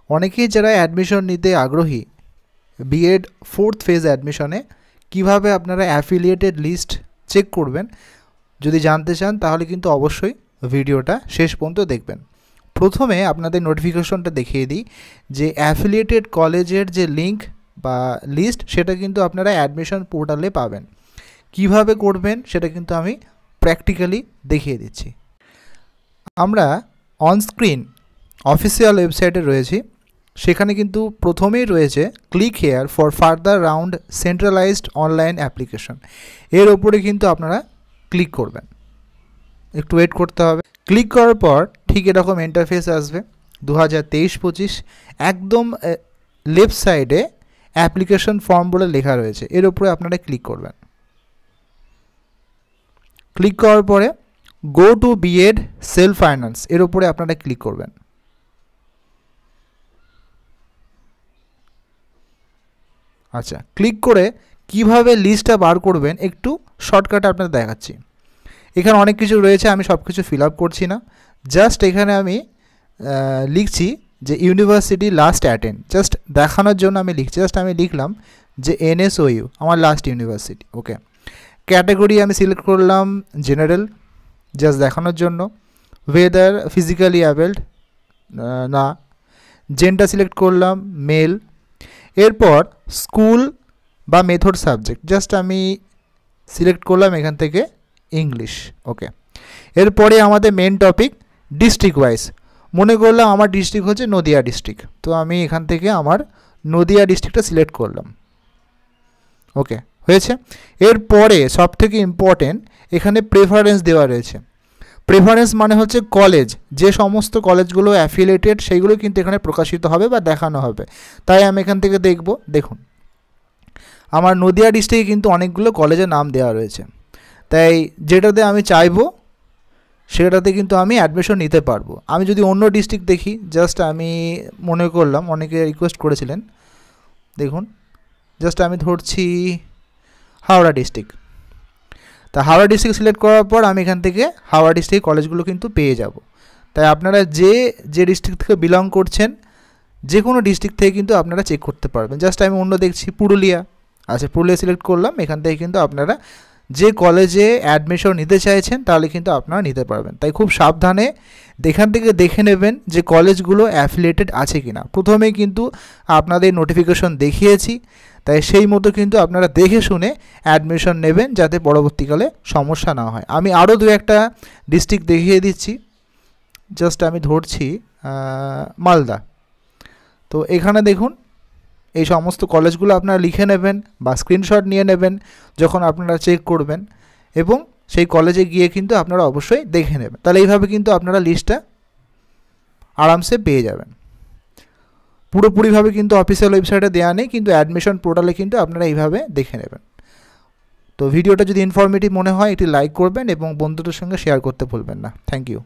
অনেকেই যারা অ্যাডমিশন নিতে আগ্রহী বিএড 4th ফেজ অ্যাডমিশনে কিভাবে আপনারা অ্যাফিলিয়েটেড লিস্ট চেক করবেন যদি জানতে চান তাহলে কিন্তু অবশ্যই ভিডিওটা শেষ পর্যন্ত দেখবেন। প্রথমে আপনাদের নোটিফিকেশনটা দেখিয়ে দিই যে অ্যাফিলিয়েটেড কলেজের যে লিঙ্ক বা লিস্ট সেটা কিন্তু আপনারা অ্যাডমিশন পোর্টালে পাবেন। কিভাবে করবেন সেটা কিন্তু আমি প্র্যাকটিক্যালি দেখিয়ে দিচ্ছি। আমরা অনস্ক্রিন অফিসিয়াল ওয়েবসাইটে রয়েছি, সেখানে কিন্তু প্রথমেই রয়েছে click here for further round centralised online application. এর ওপরে কিন্তু আপনারা ক্লিক করবেন, একটু ওয়েট করতে হবে। ক্লিক করার পর ঠিক এরকম ইন্টারফেস আসবে 2023-25। একদম লেফট সাইডে অ্যাপ্লিকেশন ফর্ম বলে লেখা রয়েছে, এর উপরে আপনারা ক্লিক করবেন। ক্লিক করার পরে go to B Ed self finance এর উপরে আপনারা ক্লিক করবেন। আচ্ছা, ক্লিক করে কিভাবে লিস্টটা বার করবেন একটু শর্টকাটে আপনাদের দেখাচ্ছি। এখানে অনেক কিছু রয়েছে, আমি সব কিছু ফিল আপ করছি না। জাস্ট এখানে আমি লিখছি যে ইউনিভার্সিটি লাস্ট অ্যাটেন্ড, জাস্ট দেখানোর জন্য আমি লিখছি। জাস্ট আমি লিখলাম যে NSOU আমার লাস্ট ইউনিভার্সিটি। ওকে, ক্যাটাগরি আমি সিলেক্ট করলাম জেনারেল, জাস্ট দেখানোর জন্য। ওয়েদার ফিজিক্যালি অ্যাবেলড না, জেন্ডার সিলেক্ট করলাম মেল। এরপর স্কুল বা মেথড সাবজেক্ট জাস্ট আমি সিলেক্ট করলাম এখান থেকে ইংলিশ। ওকে, এরপরে আমাদের মেন টপিক ডিস্ট্রিক্ট ওয়াইজ, মনে করলাম আমার ডিস্ট্রিক্ট হচ্ছে নদিয়া ডিস্ট্রিক্ট, তো আমি এখান থেকে আমার নদিয়া ডিস্ট্রিক্টটা সিলেক্ট করলাম। ওকে, হয়েছে। এরপরে সবথেকে ইম্পর্টেন্ট এখানে প্রেফারেন্স দেওয়া রয়েছে। প্রেফারেন্স মানে হচ্ছে কলেজ, যে সমস্ত কলেজগুলো অ্যাফিলিয়েটেড সেইগুলো কিন্তু এখানে প্রকাশিত হবে বা দেখানো হবে। তাই আমি এখান থেকে দেখব। দেখুন আমার নদিয়া ডিস্ট্রিক্টে কিন্তু অনেকগুলো কলেজের নাম দেওয়া রয়েছে, তাই যেটাতে আমি চাইবো সেটাতে কিন্তু আমি অ্যাডমিশন নিতে পারবো। আমি যদি অন্য ডিস্ট্রিক্ট দেখি, জাস্ট আমি মনে করলাম, অনেকে রিকোয়েস্ট করেছিলেন, দেখুন জাস্ট আমি ধরছি হাওড়া ডিস্ট্রিক্ট। তা হাওড়া ডিস্ট্রিক্ট সিলেক্ট করার পর আমি এখান থেকে হাওড়া ডিস্ট্রিক্ট কলেজগুলো কিন্তু পেয়ে যাব। তাই আপনারা যে ডিস্ট্রিক্ট থেকে বিলং করছেন যে কোনো ডিস্ট্রিক্ট থেকে কিন্তু আপনারা চেক করতে পারবেন। জাস্ট আমি অন্য দেখছি পুরুলিয়া। আচ্ছা, পুরুলিয়া সিলেক্ট করলাম। এখান থেকে কিন্তু আপনারা যে কলেজে অ্যাডমিশন নিতে চাইছেন তাহলে কিন্তু আপনারা নিতে পারবেন। তাই খুব সাবধানে এখান থেকে দেখে নেবেন যে কলেজগুলো অ্যাফিলিয়েটেড আছে কি না। প্রথমেই কিন্তু আপনাদের নোটিফিকেশন দেখিয়েছি, তাই সেই মতো কিন্তু আপনারা দেখে শুনে অ্যাডমিশন নেবেন যাতে পরবর্তীকালে সমস্যা না হয়। আমি আরও দু একটা ডিস্ট্রিক্ট দেখিয়ে দিচ্ছি। জাস্ট আমি ধরছি মালদা। তো এখানে দেখুন এই সমস্ত কলেজগুলো আপনারা লিখে নেবেন বা স্ক্রিনশট নিয়ে নেবেন যখন আপনারা চেক করবেন, এবং সেই কলেজে গিয়ে কিন্তু আপনারা অবশ্যই দেখে নেবেন। তাহলে এইভাবে কিন্তু আপনারা লিস্টটা আরামসে পেয়ে যাবেন। পুরোপুরিভাবে কিন্তু অফিসিয়াল ওয়েবসাইটে দেওয়া নেই, কিন্তু অ্যাডমিশন পোর্টালে কিন্তু আপনারা এইভাবে দেখে নেবেন। তো ভিডিওটা যদি ইনফরমেটিভ মনে হয় একটি লাইক করবেন এবং বন্ধুদের সঙ্গে শেয়ার করতে ভুলবেন না। Thank you.